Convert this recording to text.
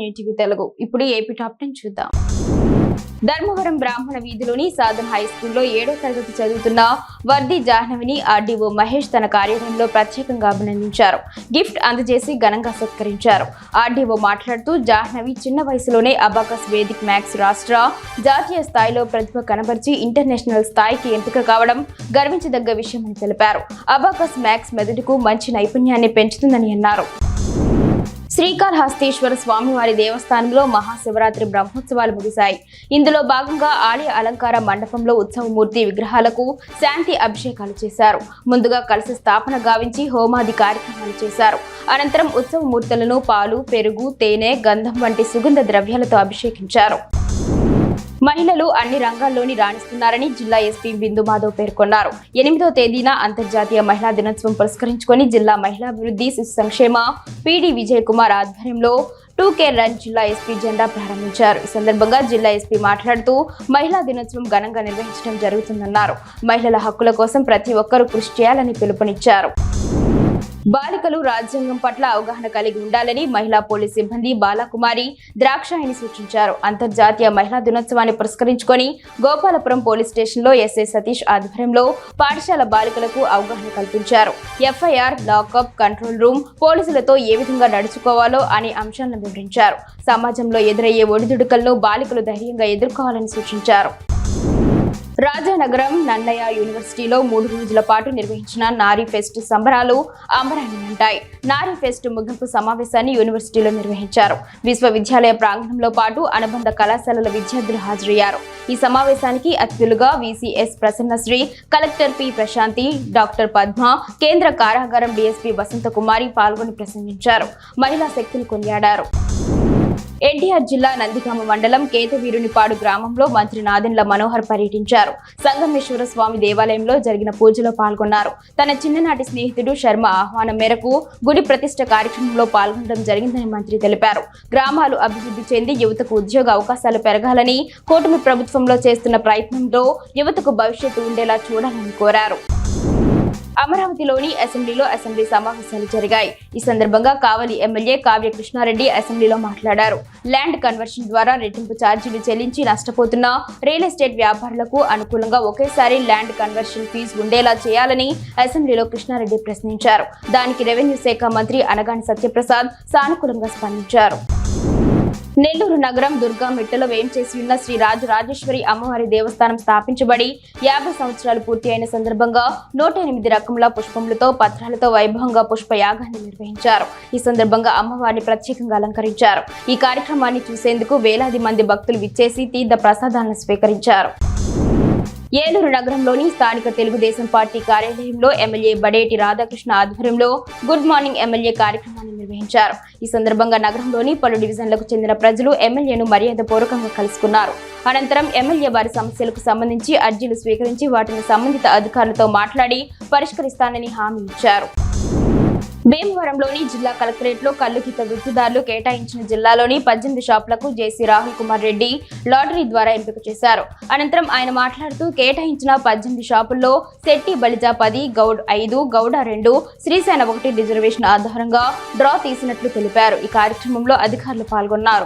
New TV Telugu. ఇప్పుడు AP top 10 చూద్దాం. ధర్మవరం బ్రాహ్మణ వీధిలోని సాధన హై స్కూల్లో 7వ తరగతి చదువుతున్న వర్ది జాహ్నవిని ఆర్డీఓ మహేష్ తన కార్యాలయంలో ప్రత్యేకంగా అభినందించారు. గిఫ్ట్ అందజేసి ఘనంగా సత్కరించారు. ఆర్డీఓ మాట్లాడుతూ జాహ్నవి చిన్న వయసులోనే అబాకస్ వేదిక్ మ్యాథ్స్ రాష్ట్ర జాతీయ స్థాయిలో ప్రతిభ కనబర్చి ఇంటర్నేషనల్ స్థాయికి ఎంపిక కావడం గర్వించదగ్గ విషయమని తెలిపారు. అబాకస్ మ్యాథ్స్ మెదడుకు మంచి నైపుణ్యాన్ని పెంచుతుందని అన్నారు. శ్రీకాళహస్తీశ్వర స్వామివారి దేవస్థానంలో మహాశివరాత్రి బ్రహ్మోత్సవాలు ముగిశాయి. ఇందులో భాగంగా ఆలయ అలంకార మండపంలో ఉత్సవమూర్తి విగ్రహాలకు శాంతి అభిషేకాలు చేశారు. ముందుగా కలశ స్థాపన గావించి హోమాది కార్యక్రమాలు చేశారు. అనంతరం ఉత్సవమూర్తులను పాలు, పెరుగు, తేనె, గంధం వంటి సుగంధ ద్రవ్యాలతో అభిషేకించారు. మహిళలు అన్ని రంగాల్లోని రాణిస్తున్నారని జిల్లా ఎస్పీ బిందు మాధవ్ పేర్కొన్నారు. 8వ తేదీన అంతర్జాతీయ మహిళా దినోత్సవం పురస్కరించుకొని జిల్లా మహిళాభివృద్ధి శిశు సంక్షేమ పీడీ విజయ్ కుమార్ ఆధ్వర్యంలో 2K రన్ జిల్లా ఎస్పీ జెండా ప్రారంభించారు. ఈ సందర్భంగా జిల్లా ఎస్పీ మాట్లాడుతూ మహిళా దినోత్సవం ఘనంగా నిర్వహించడం జరుగుతుందన్నారు. మహిళల హక్కుల కోసం ప్రతి ఒక్కరూ కృషి చేయాలని పిలుపునిచ్చారు. బాలికలు రాజ్యాంగం పట్ల అవగాహన కలిగి ఉండాలని మహిళా పోలీస్ సిబ్బంది బాలకుమారి ద్రాక్షాయిని సూచించారు. అంతర్జాతీయ మహిళా దినోత్సవాన్ని పురస్కరించుకొని గోపాలపురం పోలీస్ స్టేషన్లో ఎస్ఐ సతీష్ ఆధ్వర్యంలో పాఠశాల బాలికలకు అవగాహన కల్పించారు. ఎఫ్ఐఆర్, లాకప్, కంట్రోల్ రూమ్, పోలీసులతో ఏ విధంగా నడుచుకోవాలో అనే అంశాలను వివరించారు. సమాజంలో ఎదురయ్యే ఒడిదుడుకలను బాలికలు ధైర్యంగా ఎదుర్కోవాలని సూచించారు. రాజానగరం నన్నయ్య యూనివర్సిటీలో 3 రోజుల పాటు నిర్వహించిన నారీ ఫెస్ట్ సంబరాలు అంబరాన్ని అంటాయి. నారీ ఫెస్ట్ ముగింపు సమావేశాన్ని యూనివర్సిటీలో నిర్వహించారు. విశ్వవిద్యాలయ ప్రాంగణంలో పాటు అనుబంధ కళాశాలల విద్యార్థులు హాజరయ్యారు. ఈ సమావేశానికి అతిథులుగా VCS Prasannasri, collector P Prashanti, doctor Padma, కేంద్ర కారాగారం DSP వసంత కుమారి పాల్గొని ప్రసంగించారు. మహిళా శక్తిని కొనియాడారు. ఎన్టీఆర్ జిల్లా నందిగామ మండలం కేతవీరునిపాడు గ్రామంలో మంత్రి నాదెండ్ల మనోహర్ పర్యటించారు. సంగమేశ్వర స్వామి దేవాలయంలో జరిగిన పూజలో పాల్గొన్నారు. తన చిన్ననాటి స్నేహితుడు శర్మ ఆహ్వానం మేరకు గుడి ప్రతిష్ఠ కార్యక్రమంలో పాల్గొనడం జరిగిందని మంత్రి తెలిపారు. గ్రామాలు అభివృద్ధి చెంది యువతకు ఉద్యోగ అవకాశాలు పెరగాలని కూటమి ప్రభుత్వంలో చేస్తున్న ప్రయత్నంలో యువతకు భవిష్యత్తు ఉండేలా చూడాలని కోరారు. అమరావతిలోని అసెంబ్లీలో అసెంబ్లీ సమావేశాలు జరిగాయి. ఈ సందర్భంగా కావలి ఎమ్మెల్యే కావ్య కృష్ణారెడ్డి అసెంబ్లీలో మాట్లాడారు. ల్యాండ్ కన్వర్షన్ ద్వారా రెట్టింపు ఛార్జీలు చెల్లించి నష్టపోతున్న రియల్ ఎస్టేట్ వ్యాపారులకు అనుకూలంగా ఒకేసారి ల్యాండ్ కన్వర్షన్ ఫీజు ఉండేలా చేయాలని అసెంబ్లీలో కృష్ణారెడ్డి ప్రశ్నించారు. దానికి రెవెన్యూ శాఖ మంత్రి అనగాని సత్యప్రసాద్ సానుకూలంగా స్పందించారు. నెల్లూరు నగరం దుర్గామెట్టలో వేంచేసి ఉన్న శ్రీ రాజరాజేశ్వరి అమ్మవారి దేవస్థానం స్థాపించబడి 50 సంవత్సరాలు పూర్తి అయిన సందర్భంగా 108 రకముల పుష్పములతో, పత్రాలతో వైభవంగా పుష్పయాగాన్ని నిర్వహించారు. ఈ సందర్భంగా అమ్మవారిని ప్రత్యేకంగా అలంకరించారు. ఈ కార్యక్రమాన్ని చూసేందుకు వేలాది మంది భక్తులు విచ్చేసి తీర్థ ప్రసాదాలను స్వీకరించారు. ఏలూరు నగరంలోని స్థానిక తెలుగుదేశం పార్టీ కార్యాలయంలో ఎమ్మెల్యే బడేటి రాధాకృష్ణ ఆధ్వర్యంలో గుడ్ మార్నింగ్ ఎమ్మెల్యే కార్యక్రమాన్ని నిర్వహించారు. ఈ సందర్భంగా నగరంలోని పలు డివిజన్లకు చెందిన ప్రజలు ఎమ్మెల్యేను మర్యాదపూర్వకంగా కలుసుకున్నారు. అనంతరం ఎమ్మెల్యే వారి సమస్యలకు సంబంధించి అర్జీలు స్వీకరించి వాటిని సంబంధిత అధికారులతో మాట్లాడి పరిష్కరిస్తానని హామీ ఇచ్చారు. భీమవరంలోని జిల్లా కలెక్టరేట్లో కల్లుగీత వృత్తిదారులు కేటాయించిన జిల్లాలోని 18 షాపులకు జేసీ రాహుల్ కుమార్ రెడ్డి లాటరీ ద్వారా ఎంపిక చేశారు. అనంతరం ఆయన మాట్లాడుతూ కేటాయించిన 18 షాపుల్లో శెట్టి బలిజ 10, గౌడ్ 5, గౌడ 2, శ్రీసేన 1 రిజర్వేషన్ ఆధారంగా డ్రా తీసినట్లు తెలిపారు. ఈ కార్యక్రమంలో అధికారులు పాల్గొన్నారు.